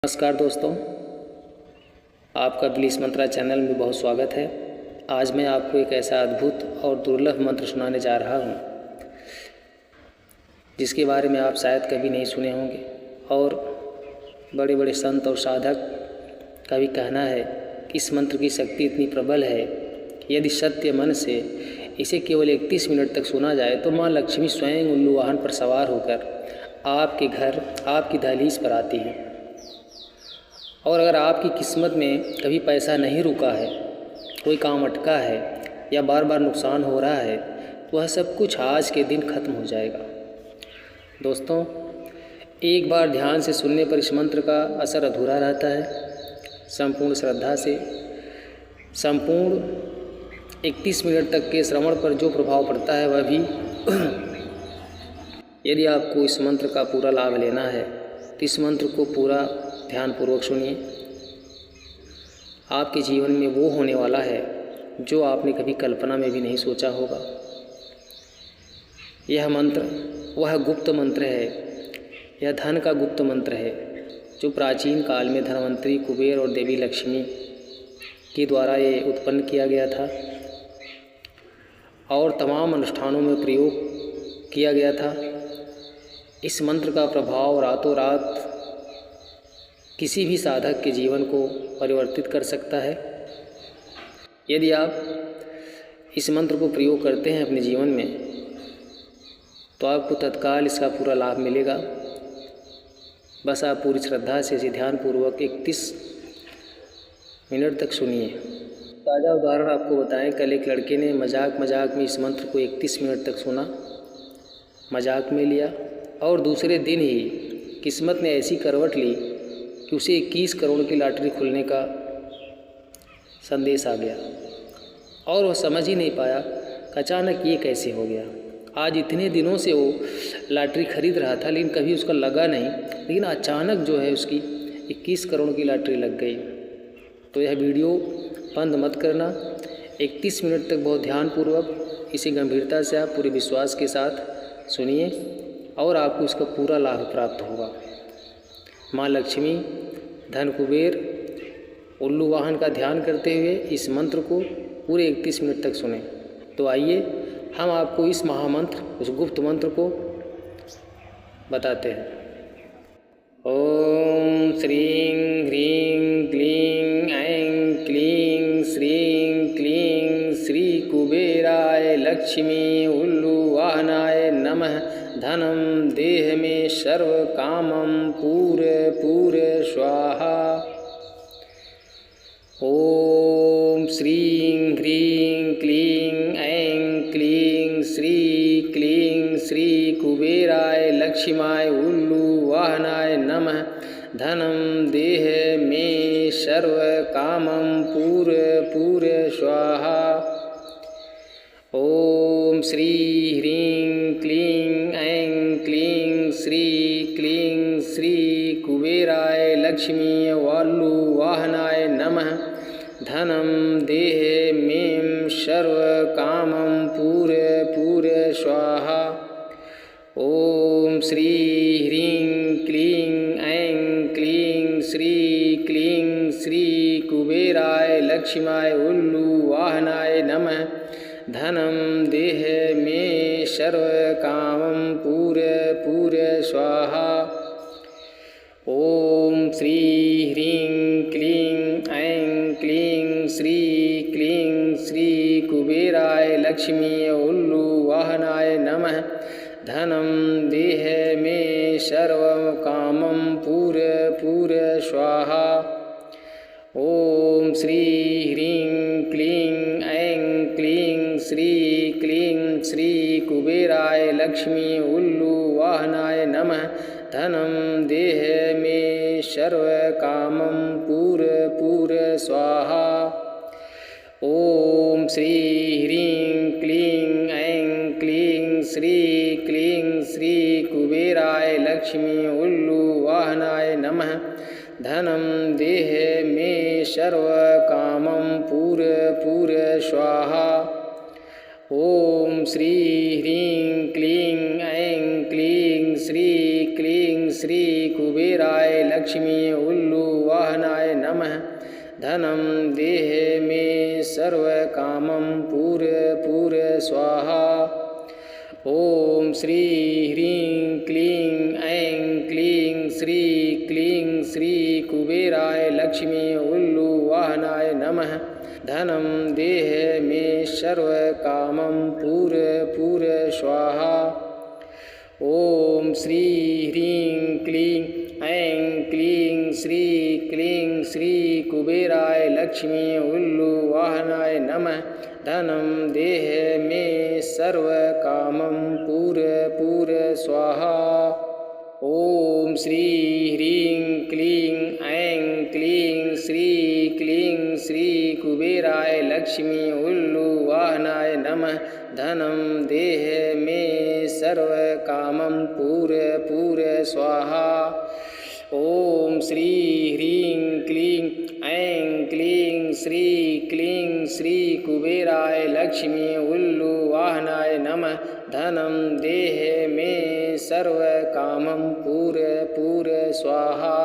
नमस्कार दोस्तों, आपका ब्लिस मंत्रा चैनल में बहुत स्वागत है। आज मैं आपको एक ऐसा अद्भुत और दुर्लभ मंत्र सुनाने जा रहा हूँ जिसके बारे में आप शायद कभी नहीं सुने होंगे और बड़े बड़े संत और साधक का भी कहना है कि इस मंत्र की शक्ति इतनी प्रबल है कि यदि सत्य मन से इसे केवल 31 मिनट तक सुना जाए तो माँ लक्ष्मी स्वयं उल्लू वाहन पर सवार होकर आपके घर, आपकी दहलीज पर आती है। और अगर आपकी किस्मत में कभी पैसा नहीं रुका है, कोई काम अटका है या बार बार नुकसान हो रहा है, तो वह सब कुछ आज के दिन खत्म हो जाएगा। दोस्तों, एक बार ध्यान से सुनने पर इस मंत्र का असर अधूरा रहता है। संपूर्ण श्रद्धा से संपूर्ण 31 मिनट तक के श्रवण पर जो प्रभाव पड़ता है वह भी यदि आपको इस मंत्र का पूरा लाभ लेना है तो इस मंत्र को पूरा ध्यानपूर्वक सुनिए। आपके जीवन में वो होने वाला है जो आपने कभी कल्पना में भी नहीं सोचा होगा। यह मंत्र वह गुप्त मंत्र है, यह धन का गुप्त मंत्र है जो प्राचीन काल में धनवंतरी कुबेर और देवी लक्ष्मी के द्वारा ये उत्पन्न किया गया था और तमाम अनुष्ठानों में प्रयोग किया गया था। इस मंत्र का प्रभाव रातों रात किसी भी साधक के जीवन को परिवर्तित कर सकता है। यदि आप इस मंत्र को प्रयोग करते हैं अपने जीवन में तो आपको तत्काल इसका पूरा लाभ मिलेगा। बस आप पूरी श्रद्धा से इसे ध्यानपूर्वक 31 मिनट तक सुनिए। ताज़ा उदाहरण आपको बताएं, कल एक लड़के ने मजाक में इस मंत्र को 31 मिनट तक सुना, मजाक में लिया और दूसरे दिन ही किस्मत ने ऐसी करवट ली कि उसे 21 करोड़ की लॉटरी खुलने का संदेश आ गया और वह समझ ही नहीं पाया कि अचानक ये कैसे हो गया। आज इतने दिनों से वो लॉटरी खरीद रहा था लेकिन कभी उसका लगा नहीं, लेकिन अचानक जो है उसकी 21 करोड़ की लॉटरी लग गई। तो यह वीडियो बंद मत करना, 31 मिनट तक बहुत ध्यानपूर्वक इसे गंभीरता से आप पूरे विश्वास के साथ सुनिए और आपको इसका पूरा लाभ प्राप्त होगा। माँ लक्ष्मी, धन कुबेर, उल्लू वाहन का ध्यान करते हुए इस मंत्र को पूरे 31 मिनट तक सुने। तो आइए हम आपको इस महामंत्र, उस गुप्त मंत्र को बताते हैं। ओम श्रीं ह्रीं क्लीं ऐं क्लीं श्रीं क्लीं श्री कुबेराय लक्ष्मी उल्लू वाहनाय नमः। धनम देह में सर्व कामम पूरे स्वाहा। ओम श्रीं ह्रीं क्लीं ऐं क्लीं श्री कुबेराय लक्ष्माय उल्लू वाहनाय नमः। धनम देह में सर्व कामम पूरे स्वाहा। ओम श्री ह्रीं क्लीं ऐं क्लीं श्री कुबेराय लक्ष्मी वाल्लू वाहनाय नमः। धनम देह में सर्व कामम पूरे स्वाहा। ओम श्री ह्रीं क्लीं ऐं क्लीं श्री कुबेराय लक्ष्माय उल्लू वाहनाय नमः। धनम देह में सर्व कामम पूरे स्वाहा। ओम श्री ह्रीं क्लीं ऐं क्लीं श्री कुबेराय लक्ष्मी उल्लू वाहनाय नमः। धनम देह में सर्व कामम पूरे स्वाहा। ओम श्री ह्रीं क्लीं ऐं क्लीं श्री कुबेराय लक्ष्मी उल्लू वाहनाय नमः। धनम देह में सर्व कामम पूरे स्वाहा। ओम श्री ह्रीं क्लीं ऐं क्लीं श्री कुबेराय लक्ष्मी उल्लू वाहनाय नमः। धनम देह में सर्व कामम पूरे स्वाहा। ओम श्री ह्रीं क्लीं ऐं क्लीं श्री कुबेराय लक्ष्मी उल्लुवाहनाय नमः। धनं देह मे सर्वकामं पूर स्वाहा। ओम श्री ह्रीं क्लीं ऐं क्लीं श्री कुबेराय लक्ष्मी उल्लुवाहनाय नमः। धनं देह मे सर्वकामं पूर स्वाहा। ओम श्री ह्रीं क्लीं ऐं क्लीं श्री कुबेराय लक्ष्मी उल्लुवाहनाय नमः। धनं देह मे सर्वकामं पूर स्वाहा। ओम श्री ह्रीं क्लीं ऐं क्लीं श्री कुबेराय लक्ष्मी उल्लुवाहनाय नमः। धनं देह मे सर्वकामं पूर स्वाहा। ओम श्री ह्रीं क्लीं ऐं क्लीं श्री कुबेराय लक्ष्मी उल्लुवाहनाय नमः। धनं देह मे सर्वकामं पूर स्वाहा।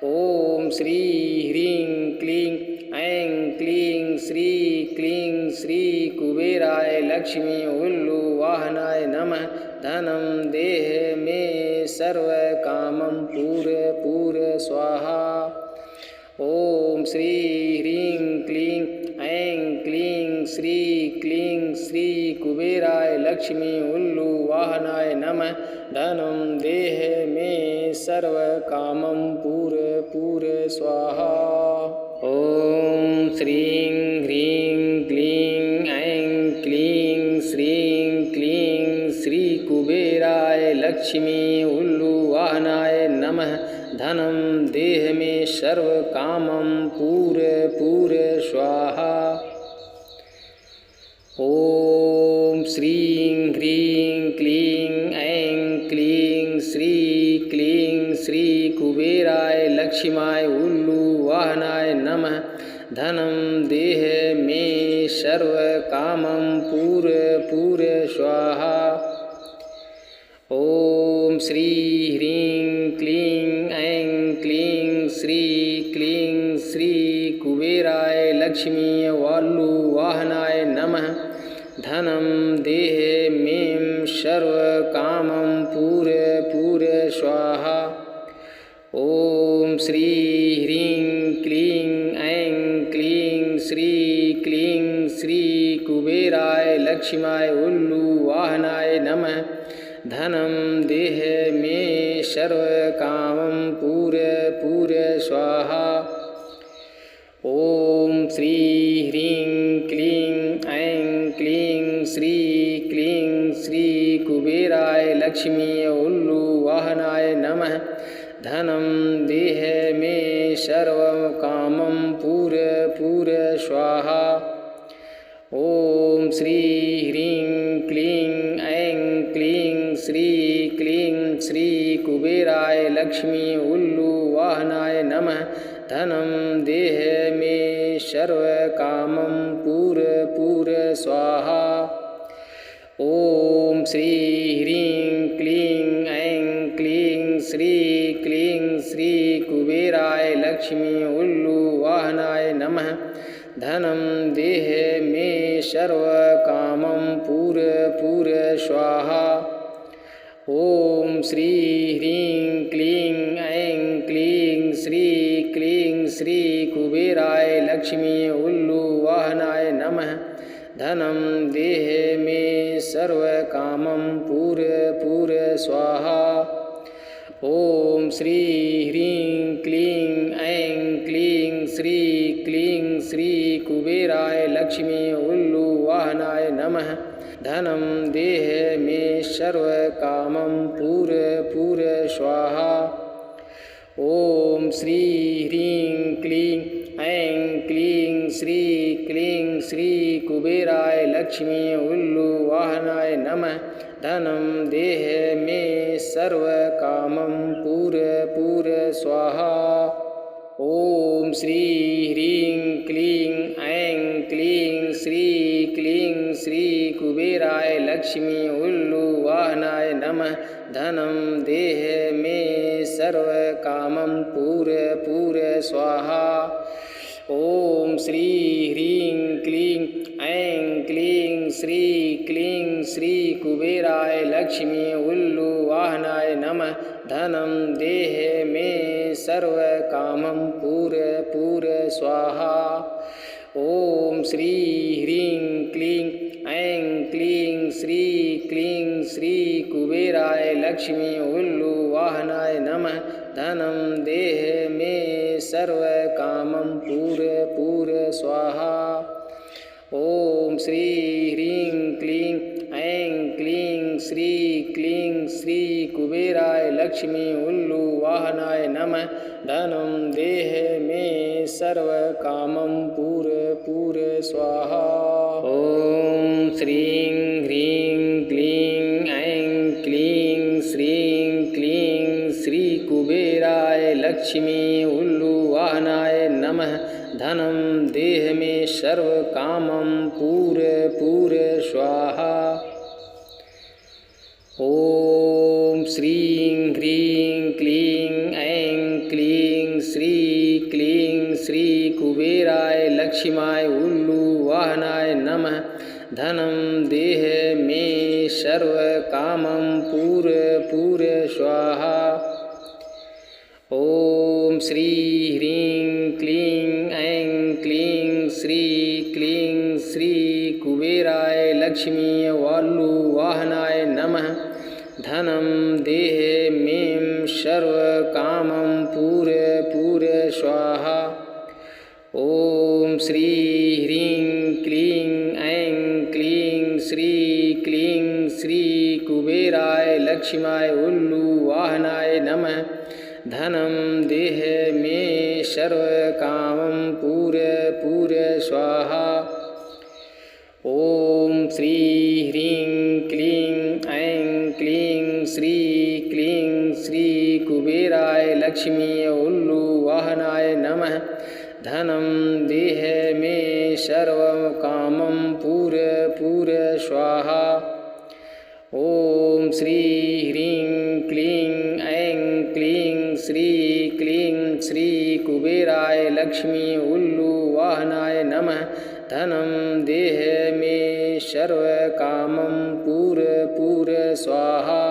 ओम श्री ह्रीं क्लीं ऐं क्लीं श्री कुबेराय लक्ष्मी उल्लुवाहनाय नमः। धनं देह मे सर्वकामं पूर स्वाहा। ओम श्री ह्रीं क्लीं ऐं क्लीं श्री कुबेराय लक्ष्मी उल्लुवाहनाय नमः। धनं देह मे सर्वकामं पूर स्वाहा। ओम श्रीं ह्रीं क्लीं ऐं क्लीं श्री कुबेराय लक्ष्मी उल्लुवाहनाय नमः। धनं देह मे सर्वकामं पूर स्वाहा। ओम श्रीं ह्रीं क्लीं ऐं क्लीं श्री कुबेराय लक्ष्माय उल्लुवाहनाय नमः। धनं देह मे सर्वकामं पूर स्वाहा। ओम श्री ह्रीं क्लीं ऐं क्लीं श्री कुबेराय लक्ष्मी उल्लुवाहनाय नमः। धनं देह मे सर्वकामं पूर स्वाहा। ओम श्री ह्रीं क्लीं ऐं क्लीं श्री कुबेराय लक्ष्माय उल्लुवाहनाय नमः। धनं देह मे सर्वकामं पूर स्वाहा। ओम श्री ह्रीं क्लीं ऐं क्लीं श्री कुबेराय लक्ष्मी उल्लुवाहनाय नमः। धनं देह मे सर्वकामं पूर स्वाहा। ओम श्री ह्रीं क्लीं ऐं क्लीं श्री कुबेराय लक्ष्मी उल्लुवाहनाय नमः। धनं देह मे सर्वकामं पूर स्वाहा। ओम श्री ह्रीं क्लीं ऐं क्लीं श्री कुबेराय लक्ष्मी उल्लुवाहनाय नमः। धनं देह मे सर्वकामं पूर स्वाहा। ओम श्री ह्रीं क्लीं ऐं क्लीं श्री कुबेराय लक्ष्मी उल्लुवाहनाय नमः। धनं देह मे सर्वकामं पूर स्वाहा। ओम श्री ह्रीं क्लीं ऐं क्लीं श्री कुबेराय लक्ष्मी उल्लुवाहनाय नमः। धनं देह मे सर्वकामं पूर स्वाहा। ओम श्री ह्रीं क्लीं ऐं क्लीं श्री कुबेराय लक्ष्मी उल्लुवाहनाय नमः। धनं देह मे सर्वकामं पूर स्वाहा। ओम श्री ह्रीं क्लीं ऐं क्लीं श्री कुबेराय लक्ष्मी उल्लुवाहनाय नमः। धनं देह मे सर्व पूर् स्वाहा। ओम श्री ह्रीं क्लीं ऐं क्लीं श्री क्लीं श्री कुबेराय लक्ष्मी उल्लू वाहनाय नमः। धनं देह मे सर्व कामं पूर स्वाहा। ओम श्री ह्रीं क्लीं ऐं क्लीं श्री क्लीं श्री कुबेराय लक्ष्मी उल्लू वाहनाय नमः। धनं देह मे सर्व कामं पूर स्वाहा। ओम श्री ह्रीं क्लीं ऐं क्लीं श्री क्लीं श्री कुबेराय लक्ष्मी उल्लू वाहनाय नमः। धनं देह मे सर्व कामं पूर स्वाहा। ओम श्रीं ह्रीं क्लीं ऐं क्लीं श्रीं क्लीं श्री कुबेराय लक्ष्मी उल्लू वाहनाय नमः। धनं देह मे सर्व कामं पूर स्वाहा। ओम श्रीं ह्रीं क्लीं ऐं क्लीं श्री क्लीं श्री कुबेराय लक्ष्माय उल्लू वाहनाय नमः। धनं देह मे सर्व कामं पूर स्वाहा। ओम श्री ह्रीं क्लीं ऐं क्लीं श्री क्लीं श्री कुबेराय लक्ष्मी उल्लू वाहनाय नमः। धनं देह मे सर्व कामं पूर स्वाहा। ओम श्री ह्रीं क्लीं ऐं क्लीं श्री क्लीं श्री कुबेराय लक्ष्माय उल्लू वाहनाय नमः। धनं देह मे सर्व कामं पूर स्वाहा। ओम श्री ह्रीं क्लीं ऐं क्लीं श्री क्लीं श्री कुबेराय लक्ष्मी उल्लू वाहनाय नमः। धनं देह मे सर्व कामं पूर स्वाहा। ओम श्री ह्रीं क्लीं ऐं क्लीं श्री क्लीं श्री कुबेराय लक्ष्मी उल्लू वाहनाय नमः। धनं देह मे सर्व कामं पूर स्वाहा।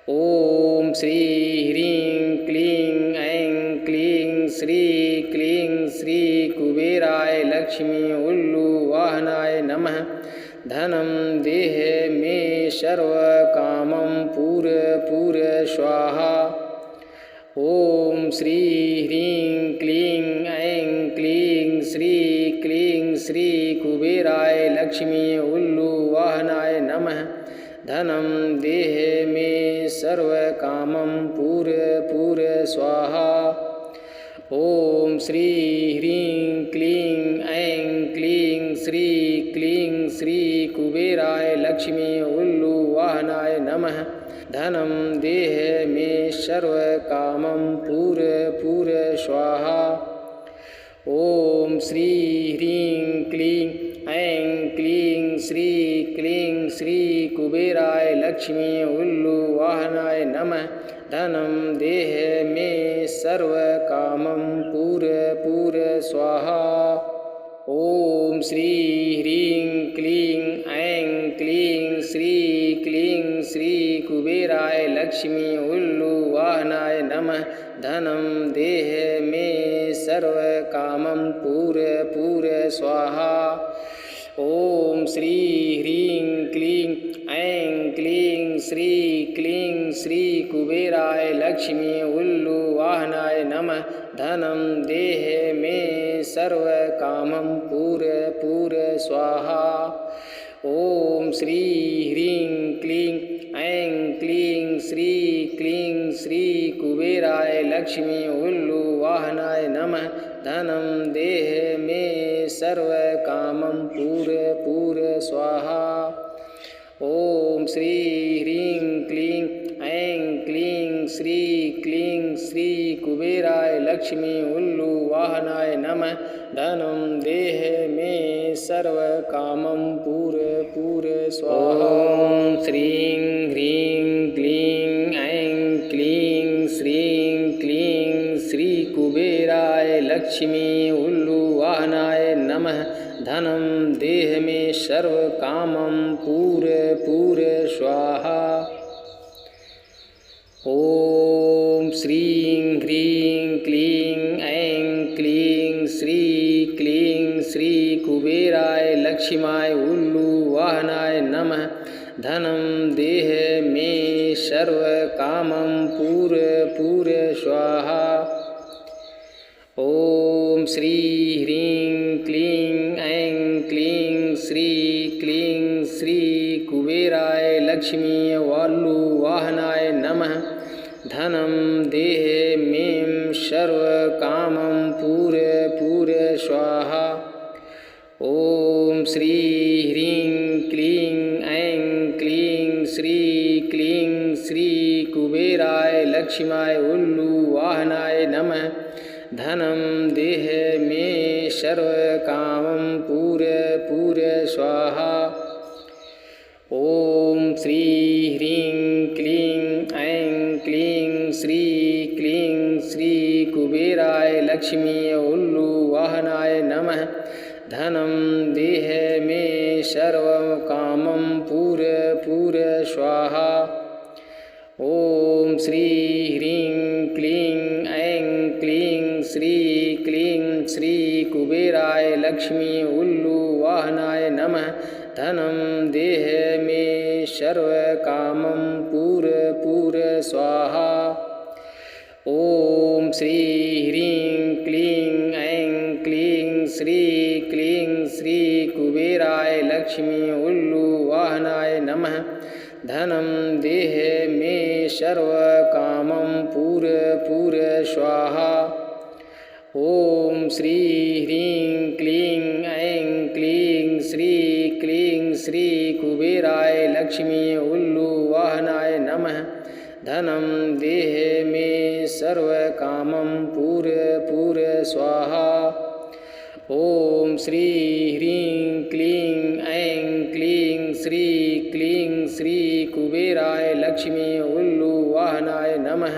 ओम श्री ह्रीं क्लीं ऐं क्लीं श्री क्लीं श्री कुबेराय लक्ष्मी उल्लू वाहनाय नमः। धनं देह मे सर्व कामं पूर स्वाहा। ओम श्री ह्रीं क्लीं ऐं क्लीं श्री क्लीं श्री कुबेराय लक्ष्मी उल्लू वाहनाय नमः। धनं देह मे सर्व कामं पूर स्वाहा। ओम श्री ह्रीं क्लीं ऐं क्लीं श्री क्लीं श्री कुबेराय लक्ष्मी उल्लू वाहनाय नमः। धनं देह मे सर्व कामं पूर स्वाहा। ओम श्री ह्रीं क्लीं ऐं क्लीं श्री क्लीं श्री कुबेराय लक्ष्मी उल्लू वाहनाय नमः। धनं देह मे सर्व कामं पूर स्वाहा। ओम श्री ह्रीं क्लीं ऐं क्लीं श्री क्लीं श्री कुबेराय लक्ष्मी उल्लू वाहनाय नमः। धनं देह मे सर्व कामं पूर स्वाहा। ओम श्री ह्रीं क्लीं ऐं क्लीं श्री क्लीं श्री कुबेराय लक्ष्मी उल्लू वाहनाय नमः। धनं देह मे सर्व कामं पूर स्वाहा। ओम श्री ह्रीं क्लीं ऐं क्लीं श्री क्लीं श्री कुबेराय लक्ष्मी उल्लू वाहनाय नमः। धनं देह मे सर्व कामं पूर स्वाहा। ओम श्री ह्रीं क्लीं ऐं क्लीं श्री क्लीं श्री कुबेराय लक्ष्मी उल्लू वाहनाय नमः। धनं देह मे सर्व कामं पूर स्वाहा। ओम श्रीं ह्रीं क्लीं ऐं क्लीं श्रीं क्लीं श्री कुबेराय लक्ष्मी उल्लुवाहनाय नमः। धनं देह मे सर्वकामं पूर स्वाहा। ॐ श्रीं ह्रीं क्लीं ऐं क्लीं श्री कुबेराय लक्ष्माय उल्लुवाहनाय नमः। धनं देह मे सर्वकामं पूर स्वाहा। ॐ श्री ह्रीं क्लीं ऐं क्लीं श्री कुबेराय लक्ष्मी उल्लुवाहनाय नमः। धनं देह मे सर्वकामं पूर स्वाहा। ॐ श्री ह्रीं क्लीं ऐं क्लीं श्री कुबेराय लक्ष्माय उल्लुवाहनाय नमः। धनं देह मे सर्वकामं पूर स्वाहा। ॐ श्री ह्रीं क्लीं ऐं क्लीं श्री कुबेराय लक्ष्मी उल्लुवाहनाय नमः। धनं देह मे सर्वकामं पूर स्वाहा। ॐ श्री ह्रीं क्लीं ऐं क्लीं श्री कुबेराय लक्ष्मी उल्लुवाहनाय नमः। धनं देह मे सर्वकामं पूर स्वाहा। ॐ श्री ह्रीं क्लीं ऐं क्लीं श्री कुबेराय लक्ष्मी उल्लुवाहनाय नमः। धनं देह मे सर्वकामं पूर स्वाहा। ॐ श्री ह्रीं क्लीं ऐं क्लीं श्री कुबेराय लक्ष्मी उल्लुवाहनाय नमः। धनं देह मे सर्वकामं पूर स्वाहा। ॐ श्री ह्रीं क्लीं ऐं क्लीं श्री कुबेराय लक्ष्मी उल्लुवाहनाय नमः।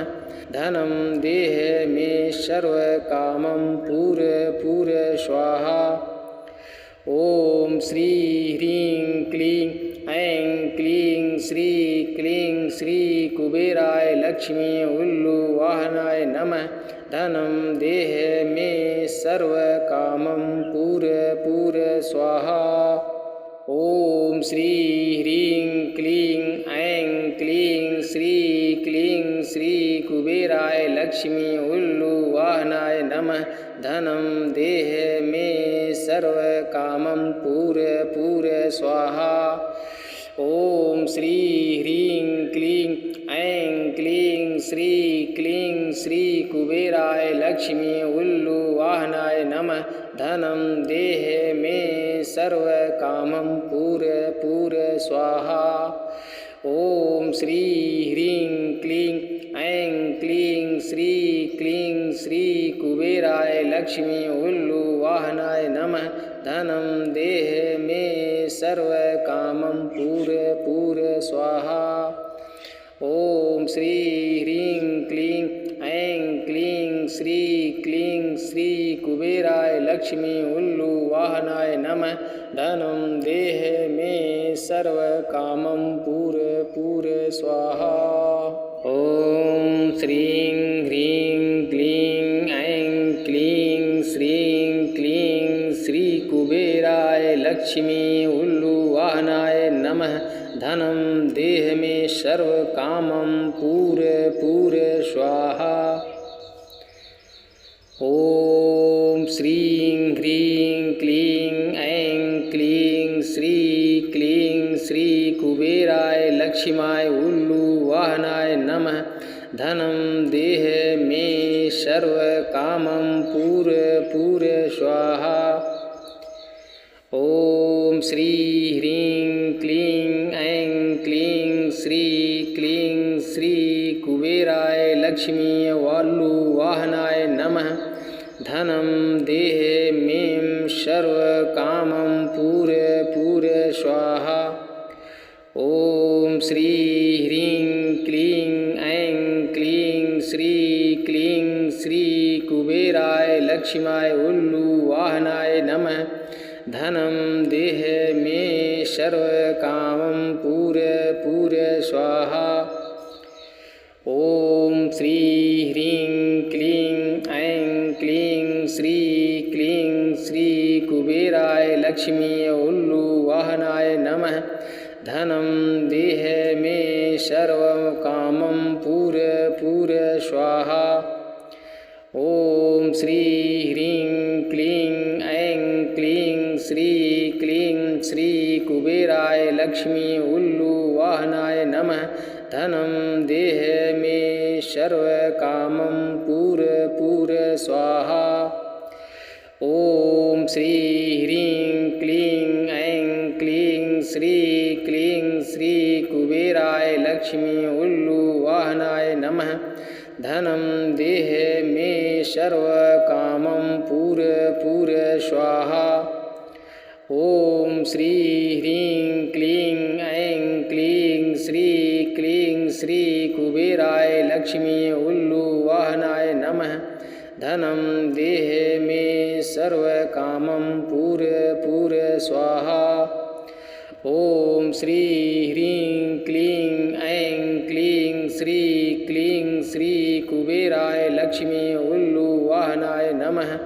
धनं देह मे सर्वकामं पूर स्वाहा। ॐ श्री ह्रीं क्लीं ऐं क्लीं श्री कुबेराय लक्ष्मी उल्लुवाहनाय नमः। धनं देह मे सर्वकामं पूर स्वाहा। ॐ श्री ह्रीं क्लीं ऐं क्लीं श्री कुबेराय लक्ष्मी उल्लुवाहनाय नमः। धनं देह मे सर्वकामं पूर स्वाहा। ॐ श्री ह्रीं क्लीं ऐं क्लीं श्री कुबेराय लक्ष्मी उल्लुवाहनाय नमः। धनं देह मे सर्वकामं पूर स्वाहा। ॐ श्री ह्रीं क्लीं ऐं क्लीं श्री कुबेराय लक्ष्मी उल्लुवाहनाय नमः। धनं देह मे सर्वकामं पूर स्वाहा। ॐ श्री ह्रीं क्लीं ऐं क्लीं श्री कुबेराय लक्ष्मी उल्लुवाहनाय नमः। धनं देह मे सर्वकामं पूर स्वाहा। ॐ श्रीं ह्रीं क्लीं ऐं क्लीं श्री कुबेराय लक्ष्मी उल्लुवाहनाय नमः। धनं देह मे सर्वकामं पूर स्वाहा। ॐ श्रीं ह्रीं क्लीं ऐं क्लीं श्री कुबेराय लक्ष्माय उल्लुवाहनाय नमः। धनं देह मे सर्वकामं पूर स्वाहा। ॐ श्री ह्रीं क्लीं ऐं क्लीं श्री कुबेराय लक्ष्मी उल्लुवाहनाय नमः। धनं देह मे सर्वकामं पूर स्वाहा। ॐ श्री ह्रीं क्लीं ऐं क्लीं श्री कुबेराय कुबेराय लक्ष्मीय उल्लुवाहनाय नमः। धनं देहि मे सर्वकामं पूरय स्वाहा। ॐ श्री ह्रीं क्लीं ऐं क्लीं श्री क्लीं श्री कुबेराय लक्ष्मीय उल्लुवाहनाय नमः। धनं देहि मे सर्वकामं पूरय स्वाहा। ॐ श्री ह्रीं क्लीं ऐं क्लीं श्री क्लीं श्री कुबेराय लक्ष्मी उल्लुवाहनाय नमः। धनं देहि मे सर्वकामं पूरय स्वाहा। ॐ श्री ह्रीं क्लीं ऐं क्लीं श्री क्लीं श्री कुबेराय लक्ष्मी उल्लुवाहनाय नमः। धनं देहि मे सर्वकामं पूरय स्वाहा। ॐ श्री ह्रीं क्लीं ऐं क्लीं श्री क्लीं श्री कुबेराय लक्ष्मी उल्लुवाहनाय नमः। धनं देहि मे सर्वकामं पूरय स्वाहा। ॐ श्री ह्रीं क्लीं ऐं क्लीं श्री क्लीं श्री कुबेराय लक्ष्मी उल्लुवाहनाय नमः।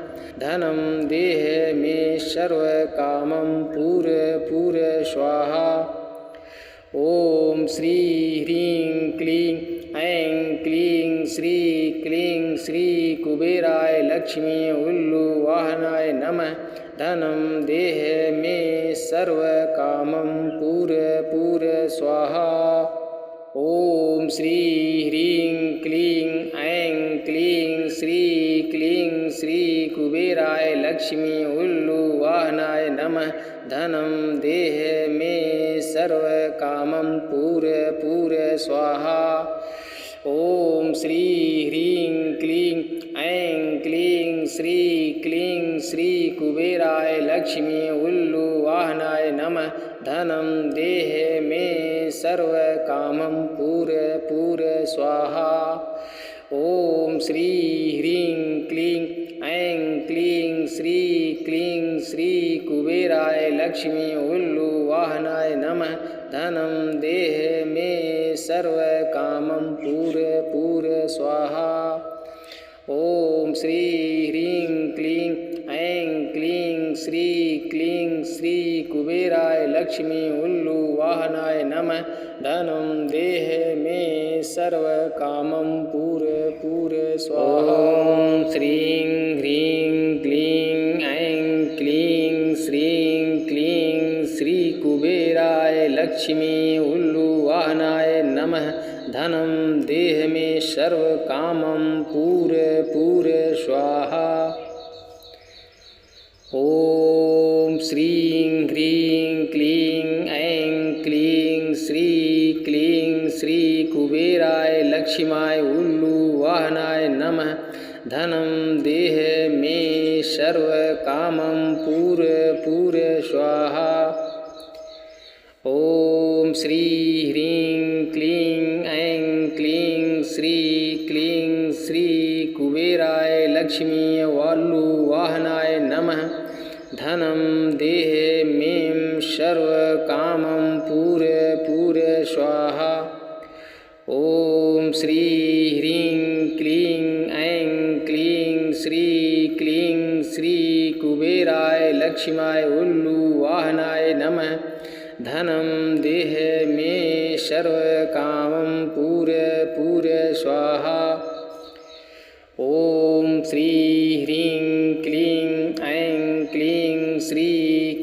धनं देहि मे सर्वकामं पूरय स्वाहा। ॐ श्री ह्रीं क्लीं ऐं क्लीं श्री क्लीं श्री कुबेराय लक्ष्मी उल्लुवाहनाय नमः। धनं देहि मे सर्वकामं पूरय स्वाहा। ॐ श्री ह्रीं क्लीं ऐं क्लीं श्री क्लीं श्री कुबेराय लक्ष्मी उल्लुवाहनाय नमः। धनं देहि मे सर्वकामं पूरय स्वाहा। ॐ श्री ह्रीं क्लीं ऐं क्लीं श्री क्लीं श्री कुबेराय लक्ष्मी उल्लुवाहनाय नमः। धनं देहि मे सर्वकामं पूरय स्वाहा। ॐ श्री ह्रीं क्लीं ऐं क्लीं श्री क्लीं श्री कुबेराय लक्ष्मी उल्लुवाहनाय नमः। धनं देहि मे सर्वकामं पूरय स्वाहा। ॐ श्री ह्रीं क्लीं ऐं क्लीं श्री क्लीं श्री कुबेराय लक्ष्मी उल्लुवाहनाय नमः। धनं देहि मे सर्वकामं पूरय स्वाहा। ॐ श्रीं ह्रीं क्लीं ऐं क्लीं श्रीं क्लीं श्री कुबेराय लक्ष्मी उल्लुवाहनाय नमः। धनं देहि मे सर्वकामं पूरय स्वाहा। ॐ श्रीं ह्रीं क्लीं ऐं क्लीं श्री क्लीं श्री कुबेराय लक्ष्मीय उल्लुवाहनाय नमः। धनं देहि मे सर्वकामं पूरय स्वाहा। ॐ श्री ह्रीं क्लीं ऐं क्लीं श्री क्लीं श्री कुबेराय लक्ष्मी उल्लुवाहनाय नमः। धनं देहि मे सर्वकामं पूरय स्वाहा। ॐ श्री ह्रीं क्लीं ऐं क्लीं श्री क्लीं श्री कुबेराय लक्ष्मीय उल्लुवाहनाय नमः। धनं देहि मे सर्वकामं पूरय स्वाहा। ॐ श्री ह्रीं क्लीं ऐं क्लीं श्री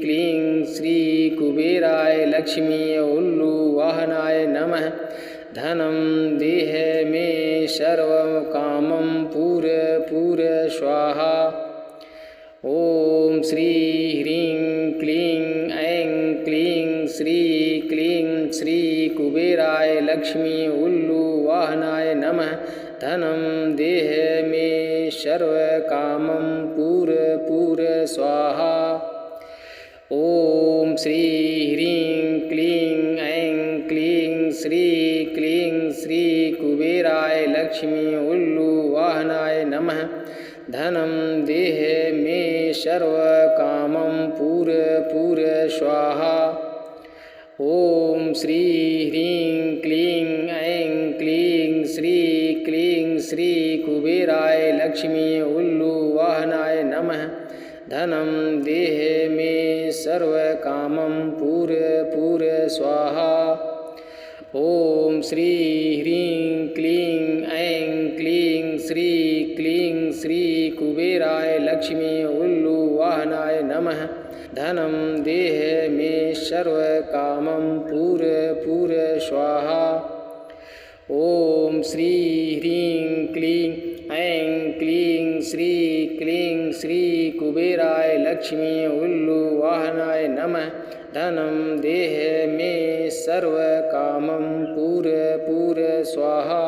क्लीं श्री कुबेराय लक्ष्मी उल्लुवाहनाय नमः। धनं देहि मे सर्वकामं पूरय स्वाहा। ॐ श्री ह्रीं क्लीं ऐं क्लीं श्री क्लीं श्री कुबेराय लक्ष्मी उल्लुवाहनाय नमः। धनं देहि मे सर्वकामं पूरय स्वाहा। ॐ श्री ह्रीं क्लीं ऐं क्लीं श्री क्लीं श्री कुबेराय लक्ष्मी उल्लुवाहनाय नमः। धनं देह मे सर्वकामं पूर स्वाहा। ॐ श्री ह्रीं क्लीं ऐं क्लीं श्री क्लीं श्री कुबेराय लक्ष्मी उल्लुवाहनाय नमः। धनं देह मे सर्वकामं पूर स्वाहा। ॐ श्री ह्रीं क्लीं ऐं क्लीं श्री क्लीं श्री कुबेराय लक्ष्मी उल्लुवाहनाय नमः। धनं देह मे सर्वकामं पूर स्वाहा। ॐ श्री ह्रीं क्लीं ऐं क्लीं श्री क्लीं श्री कुबेराय लक्ष्मी उल्लुवाहनाय नमः। धनं देह मे सर्वकामं पूर स्वाहा।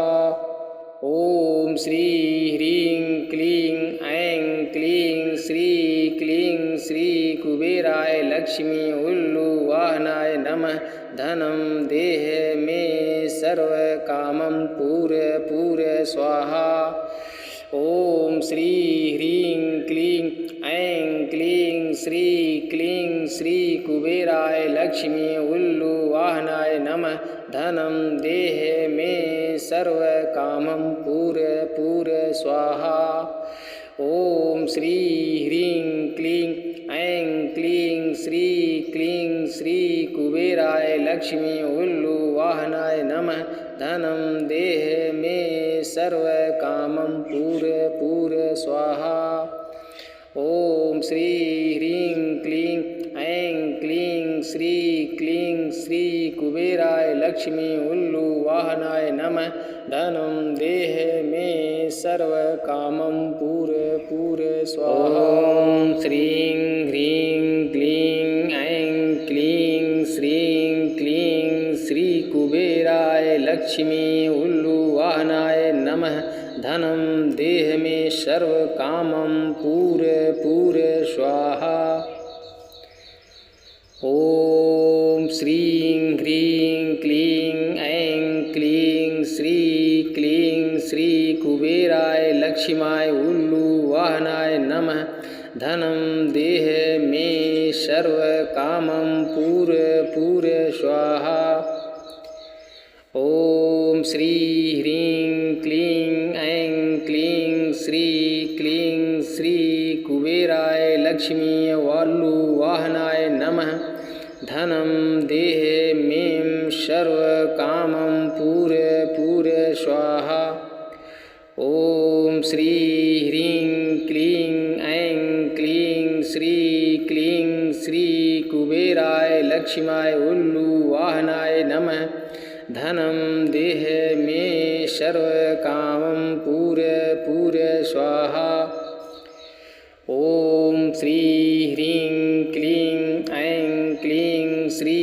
ॐ श्री ह्रीं क्लीं ऐं क्लीं श्री क्लीं श्री कुबेराय लक्ष्मी उल्लुवाहनाय नमः। धनं देह मे सर्वकामं पूर स्वाहा। ॐ श्री ह्रीं क्लीं ऐं क्लीं श्री क्लीं श्री कुबेराय लक्ष्मी उल्लुवाहनाय नमः। धनं देह मे सर्वकामं पूर स्वाहा। ॐ श्री ह्रीं क्लीं ऐं क्लीं श्री क्लीं श्री कुबेराय लक्ष्मी उल्लुवाहनाय नमः। धनं देह मे सर्वकामं पूर स्वाहा। ॐ श्री ह्रीं क्लीं ऐं क्लीं श्री क्लीं श्री कुबेराय लक्ष्मी उल्लुवाहनाय नमः। धनं देह मे सर्वकामं पूर स्वाहा। ॐ श्रीं ह्रीं क्लीं ऐं क्लीं श्रीं क्लीं श्री कुबेराय लक्ष्मी उल्लुवाहनाय नमः। धनं देह मे सर्वकामं पूर स्वाहा। ॐ श्रीं ह्रीं क्लीं ऐं क्लीं श्री क्लीं श्री कुबेराय लक्ष्माय उल्लुवाहनाय नमः। धनं देह मे सर्वकामं पूर स्वाहा। ॐ श्री ह्रीं क्लीं ऐं क्लीं श्री क्लीं श्री कुबेराय लक्ष्मी उल्लुवाहनाय नमः। धनं देह मे सर्वकामं पूर स्वाहा। ॐ श्री ह्रीं क्लीं ऐं क्लीं श्री क्लीं श्री कुबेराय लक्ष्माय उल्लुवाहनाय नमः। धनं देह मे सर्वकामं पूर स्वाहा। ॐ श्री ह्रीं क्लीं ऐं क्लीं श्री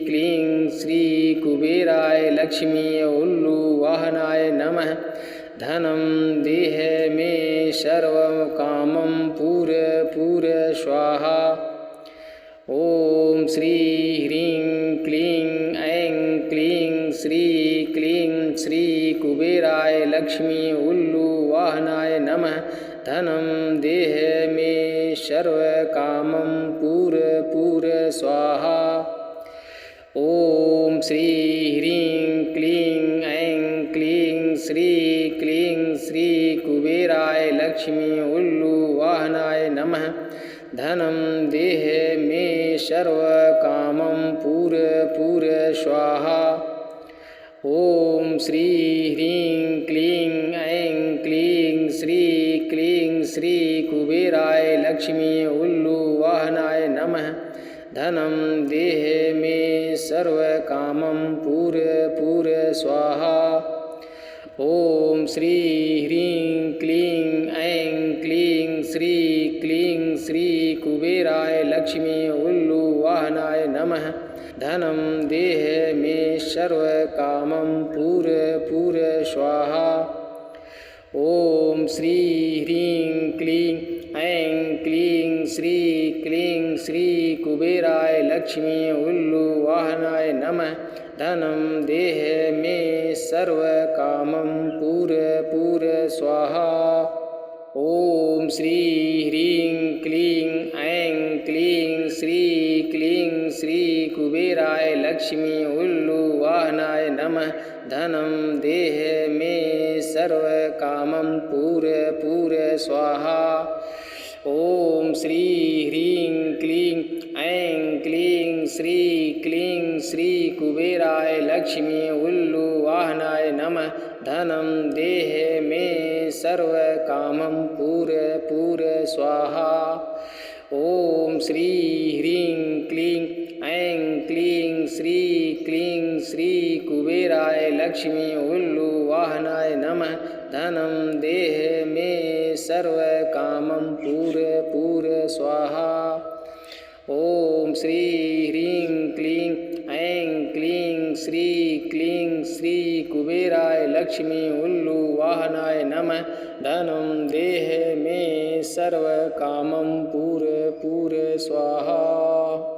क्लीं श्री कुबेराय लक्ष्मी उल्लुवाहनाय नमः। धनं देह मे सर्वकामं पूर स्वाहा। ॐ श्री ह्रीं क्लीं ऐं क्लीं श्री क्लीं श्री कुबेराय लक्ष्मी उल्लुवाहनाय नमः। धनं देह मे सर्वकामं पूर स्वाहा। ॐ श्री ह्रीं क्लीं ऐं क्लीं श्री क्लीं श्री कुबेराय लक्ष्मी उल्लुवाहनाय नमः। धनं देह मे सर्वकामं पूर स्वाहा। ॐ श्री ह्रीं क्लीं ऐं क्लीं श्री क्लीं श्री कुबेराय लक्ष्मी उल्लुवाहनाय नमः। धनं देह मे सर्वकामं पूर स्वाहा। ॐ श्री ह्रीं क्लीं ऐं क्लीं श्री क्लीं श्री कुबेराय लक्ष्मी उल्लुवाहनाय नमः। धनं देह मे सर्वकामं पूर स्वाहा। ॐ श्री ह्रीं क्लीं ऐं क्लीं श्री क्लीं श्री कुबेराय लक्ष्मी उल्लुवाहनाय नमः। धनं देह मे सर्वकामं पूर स्वाहा। ओम श्री ह्रीं क्लीं ऐं क्लीं श्री क्लीं श्री कुबेराय लक्ष्मी उल्लुवाहनाय नमः। धनं देह मे सर्व कामं पूर स्वाहा। ओम श्री ह्रीं क्लीं ऐं क्लीं श्री क्लीं श्री कुबेराय लक्ष्मी उल्लुवाहनाय नमः। धनं देह मे सर्व कामं पूर स्वाहा। ओम श्री ह्रीं क्लीं ऐं क्लीं श्री क्लीं श्री कुबेराय लक्ष्मी उल्लुवाहनाय नमः। धनं देह मे सर्व कामं पूर स्वाहा। ओम श्री ह्रीं क्लीं ऐं क्लीं श्री क्लीं श्री कुबेराय लक्ष्मी उल्लुवाहनाय नमः। धनं देह मे सर्व कामं पूर स्वाहा।